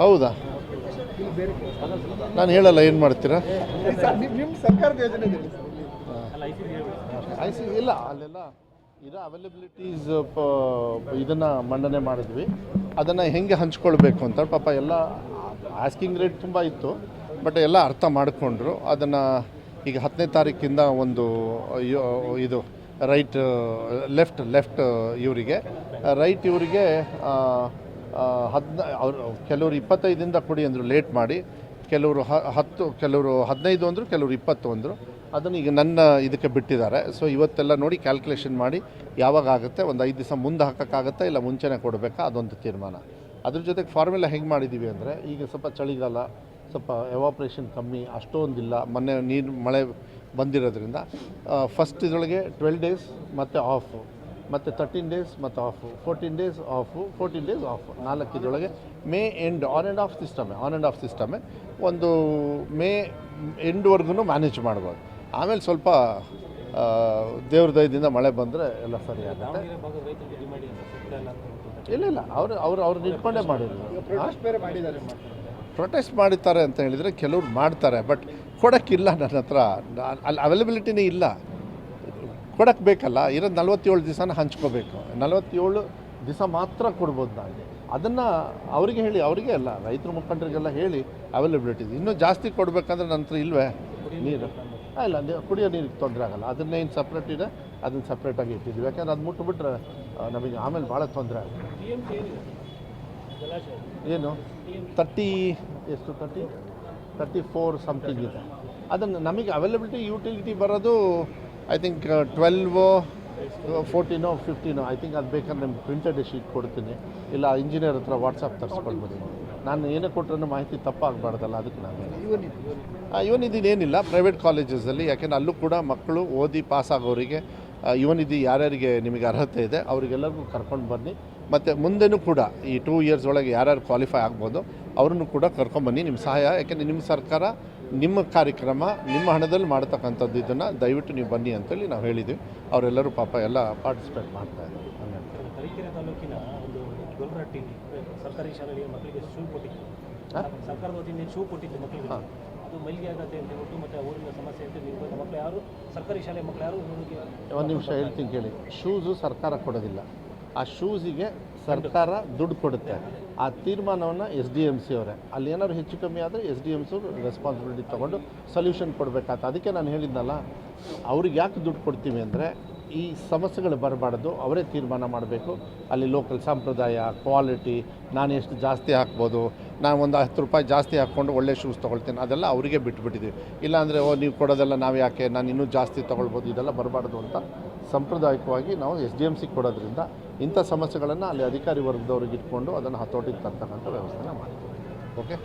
ಹೌದಾ? ನಾನು ಹೇಳಲ್ಲ, ಏನು ಮಾಡ್ತೀರಾ? ಸರ್ಕಾರದ ಯೋಜನೆ ಇಲ್ಲ, ಅಲ್ಲೆಲ್ಲ ಇರೋ ಅವೈಲಬಿಲಿಟೀಸ್ ಇದನ್ನು ಮಂಡನೆ ಮಾಡಿದ್ವಿ. ಅದನ್ನು ಹೆಂಗೆ ಹಂಚ್ಕೊಳ್ಬೇಕು ಅಂತ ಪಾಪ ಎಲ್ಲ ಆಸ್ಕಿಂಗ್ ರೇಟ್ ತುಂಬ ಇತ್ತು, ಬಟ್ ಎಲ್ಲ ಅರ್ಥ ಮಾಡಿಕೊಂಡ್ರು. ಅದನ್ನು ಈಗ 10ನೇ ತಾರೀಕಿಂದ ಒಂದು ಇದು ರೈಟ್ ಲೆಫ್ಟ್ ಇವರಿಗೆ ಅವರು ಕೆಲವರು 25ದಿಂದ ಕೊಡಿ ಅಂದರು, ಲೇಟ್ ಮಾಡಿ. ಕೆಲವರು 10, ಕೆಲವರು 15 ಅಂದರು, ಕೆಲವರು 20 ಅಂದರು. ಅದನ್ನು ಈಗ ನನ್ನ ಇದಕ್ಕೆ ಬಿಟ್ಟಿದ್ದಾರೆ. ಸೊ ಇವತ್ತೆಲ್ಲ ನೋಡಿ ಕ್ಯಾಲ್ಕುಲೇಷನ್ ಮಾಡಿ ಯಾವಾಗ ಆಗುತ್ತೆ, ಒಂದು 5 ದಿವಸ ಮುಂದೆ ಹಾಕೋಕ್ಕಾಗತ್ತಾ ಇಲ್ಲ ಮುಂಚೆನೇ ಕೊಡಬೇಕಾ, ಅದೊಂದು ತೀರ್ಮಾನ. ಅದ್ರ ಜೊತೆಗೆ ಫಾರ್ಮುಲಾ ಹೆಂಗೆ ಮಾಡಿದ್ದೀವಿ ಅಂದರೆ, ಈಗ ಸ್ವಲ್ಪ ಚಳಿಗಾಲ, ಸ್ವಲ್ಪ ಎವಾಪ್ರೇಷನ್ ಕಮ್ಮಿ, ಅಷ್ಟೊಂದಿಲ್ಲ. ಮೊನ್ನೆ ಮಳೆ ಬಂದಿರೋದ್ರಿಂದ ಫಸ್ಟ್ ಇದರೊಳಗೆ 12 ಡೇಸ್ ಮತ್ತು ಆಫು, ಮತ್ತು 13 ಡೇಸ್ ಮತ್ತು off, 14 days off, 14 days off, 4 ಇದರೊಳಗೆ May end on and off ಸಿಸ್ಟಮೇ ಒಂದು ಮೇ ಎಂಡ್ವರೆಗೂ ಮ್ಯಾನೇಜ್ ಮಾಡ್ಬೋದು. ಆಮೇಲೆ ಸ್ವಲ್ಪ ದೇವ್ರ ದಯದಿಂದ ಮಳೆ ಬಂದರೆ ಎಲ್ಲ ಸರಿ ಆಗುತ್ತೆ. ಇಲ್ಲ ಅವ್ರು ಇಟ್ಕೊಂಡೇ ಮಾಡಿದ್ರು. ಪ್ರೊಟೆಸ್ಟ್ ಮಾಡಿದ್ದಾರೆ ಅಂತ ಹೇಳಿದರೆ ಕೆಲವ್ರು ಮಾಡ್ತಾರೆ, ಬಟ್ ಕೊಡೋಕ್ಕಿಲ್ಲ. ನನ್ನ ಹತ್ರ ಅಲ್ಲಿ ಅವೈಲಬಿಲಿಟಿನೇ ಇಲ್ಲ, ಕೊಡೋಕ್ಕೆ ಬೇಕಲ್ಲ. ಇರೋದು 47 ದಿವಸನ ಹಂಚ್ಕೋಬೇಕು. 47 ದಿವಸ ಮಾತ್ರ ಕೊಡ್ಬೋದು ನಾನು. ಅದನ್ನು ಅವರಿಗೆ ಹೇಳಿ, ಅವರಿಗೆ ಅಲ್ಲ, ರೈತರ ಮುಖಂಡರಿಗೆಲ್ಲ ಹೇಳಿ ಅವೈಲಬಿಲಿಟಿ ಇನ್ನೂ ಜಾಸ್ತಿ ಕೊಡಬೇಕಂದ್ರೆ ನನ್ನ ಹತ್ರ ಇಲ್ವೇ ನೀರು? ಇಲ್ಲ, ಕುಡಿಯೋ ನೀರಿಗೆ ತೊಂದರೆ ಆಗೋಲ್ಲ. ಅದನ್ನೇನು ಸಪ್ರೇಟ್ ಇದೆ, ಅದನ್ನು ಸಪ್ರೇಟಾಗಿ ಇಟ್ಟಿದ್ವಿ. ಯಾಕೆಂದ್ರೆ ಅದು ಮುಟ್ಬಿಟ್ರೆ ನಮಗೆ ಆಮೇಲೆ ಭಾಳ ತೊಂದರೆ ಆಗುತ್ತೆ. ಏನು 34 ಸಮಥಿಂಗ್ ಇದೆ. ಅದನ್ನು ನಮಗೆ ಅವೈಲಬಿಲಿಟಿ ಯುಟಿಲಿಟಿ ಬರೋದು ಐ ಥಿಂಕ್ 12, 14, 15. ಐ ಥಿಂಕ್ ಅದು ಬೇಕಾದ್ರೆ ನಿಮ್ಗೆ ಪ್ರಿಂಟೆಡ್ ಶೀಟ್ ಕೊಡ್ತೀನಿ, ಇಲ್ಲ ಇಂಜಿನಿಯರ್ ಹತ್ರ ವಾಟ್ಸಪ್ ತರಿಸ್ಕೊಳ್ಬೋದು. ನಾನು ಏನೇ ಕೊಟ್ಟರೂ ಮಾಹಿತಿ ತಪ್ಪಾಗಬಾರ್ದಲ್ಲ, ಅದಕ್ಕೆ ನಾನು ಇವನಿದೇನಿಲ್ಲ ಪ್ರೈವೇಟ್ ಕಾಲೇಜಸಲ್ಲಿ. ಯಾಕೆಂದರೆ ಅಲ್ಲೂ ಕೂಡ ಮಕ್ಕಳು ಓದಿ ಪಾಸಾಗೋರಿಗೆ ಇವನಿದು ಯಾರ್ಯಾರಿಗೆ ನಿಮಗೆ ಅರ್ಹತೆ ಇದೆ ಅವರಿಗೆಲ್ಲರಿಗೂ ಕರ್ಕೊಂಡು ಬನ್ನಿ. ಮತ್ತು ಮುಂದೆನೂ ಕೂಡ ಈ 2 ಇಯರ್ಸ್ ಒಳಗೆ ಯಾರ್ಯಾರು ಕ್ವಾಲಿಫೈ ಆಗ್ಬೋದು ಅವ್ರನ್ನೂ ಕೂಡ ಕರ್ಕೊಂಬನ್ನಿ. ನಿಮ್ಮ ಸಹಾಯ, ಯಾಕೆಂದರೆ ನಿಮ್ಮ ಸರ್ಕಾರ ನಿಮ್ಮ ಕಾರ್ಯಕ್ರಮ ನಿಮ್ಮ ಹಣದಲ್ಲಿ ಮಾಡ್ತಕ್ಕಂಥದ್ದು, ಇದನ್ನು ದಯವಿಟ್ಟು ನೀವು ಬನ್ನಿ ಅಂತೇಳಿ ನಾವು ಹೇಳಿದ್ವಿ. ಅವರೆಲ್ಲರೂ ಪಾಪ ಎಲ್ಲ ಪಾರ್ಟಿಸಿಪೇಟ್ ಮಾಡ್ತಾಯಿದ್ದಾರೆ. ತರೀಕೆರೆ ತಾಲೂಕಿನ ಒಂದು ಗೊಲ್ರಟ್ಟಿ ಸರ್ಕಾರಿ ಶಾಲೆಗೆ ಮಕ್ಕಳಿಗೆ ಶೂ ಕೊಟ್ಟಿದ್ದು, ಸರ್ಕಾರದ ವತಿಯಿಂದ ಶೂ ಕೊಟ್ಟಿದ್ದು ಮಕ್ಕಳಿಗೆ, ಅದು ಮೈಲಿಗೆ ಆಗುತ್ತೆ ಅಂತ ಹೇಳ್ಬಿಟ್ಟು ಮತ್ತು ಊರಿನ ಸಮಸ್ಯೆ ಅಂತ ನೀವು ಮಕ್ಕಳು ಯಾರು ಸರ್ಕಾರಿ ಶಾಲೆ ಮಕ್ಕಳು ಯಾರು ಒಂದು ನಿಮಿಷ ಹೇಳ್ತೀನಿ ಕೇಳಿ. ಶೂಸು ಸರ್ಕಾರ ಕೊಡೋದಿಲ್ಲ, ಆ ಶೂಸಿಗೆ ಸರ್ಕಾರ ದುಡ್ಡು ಕೊಡುತ್ತೆ. ಆ ತೀರ್ಮಾನವನ್ನು SDMC ಅವರೇ, ಅಲ್ಲಿ ಏನಾದ್ರು ಹೆಚ್ಚು ಕಮ್ಮಿ ಆದರೆ SDMC ರೆಸ್ಪಾನ್ಸಿಬಿಲಿಟಿ ತೊಗೊಂಡು ಸೊಲ್ಯೂಷನ್ ಕೊಡಬೇಕಾಗ್ತದೆ. ಅದಕ್ಕೆ ನಾನು ಹೇಳಿದ್ನಲ್ಲ, ಅವ್ರಿಗೆ ಯಾಕೆ ದುಡ್ಡು ಕೊಡ್ತೀವಿ ಅಂದರೆ ಈ ಸಮಸ್ಯೆಗಳು ಬರಬಾರ್ದು, ಅವರೇ ತೀರ್ಮಾನ ಮಾಡಬೇಕು. ಅಲ್ಲಿ ಲೋಕಲ್ ಸಂಪ್ರದಾಯ, ಕ್ವಾಲಿಟಿ, ನಾನು ಎಷ್ಟು ಜಾಸ್ತಿ ಹಾಕ್ಬೋದು, ನಾನು ಒಂದು 10 ರೂಪಾಯಿ ಜಾಸ್ತಿ ಹಾಕ್ಕೊಂಡು ಒಳ್ಳೆ ಶೂಸ್ ತೊಗೊಳ್ತೀನಿ, ಅದೆಲ್ಲ ಅವರಿಗೆ ಬಿಟ್ಬಿಟ್ಟಿದ್ದೀವಿ. ಇಲ್ಲಾಂದರೆ ನೀವು ಕೊಡೋದೆಲ್ಲ ನಾವು ಯಾಕೆ, ನಾನು ಇನ್ನೂ ಜಾಸ್ತಿ ತೊಗೊಳ್ಬೋದು, ಇದೆಲ್ಲ ಬರಬಾರ್ದು ಅಂತ ಸಾಂಪ್ರದಾಯಿಕವಾಗಿ ನಾವು SDMC ಕೊಡೋದ್ರಿಂದ ಇಂಥ ಸಮಸ್ಯೆಗಳನ್ನು ಅಲ್ಲಿ ಅಧಿಕಾರಿ ವರ್ಗದವ್ರಿಗೆ ಇಟ್ಕೊಂಡು ಅದನ್ನು ಹತೋಟಿಗೆ ತರ್ತಕ್ಕಂಥ ವ್ಯವಸ್ಥೆನ ಮಾಡ್ತೀವಿ. ಓಕೆ.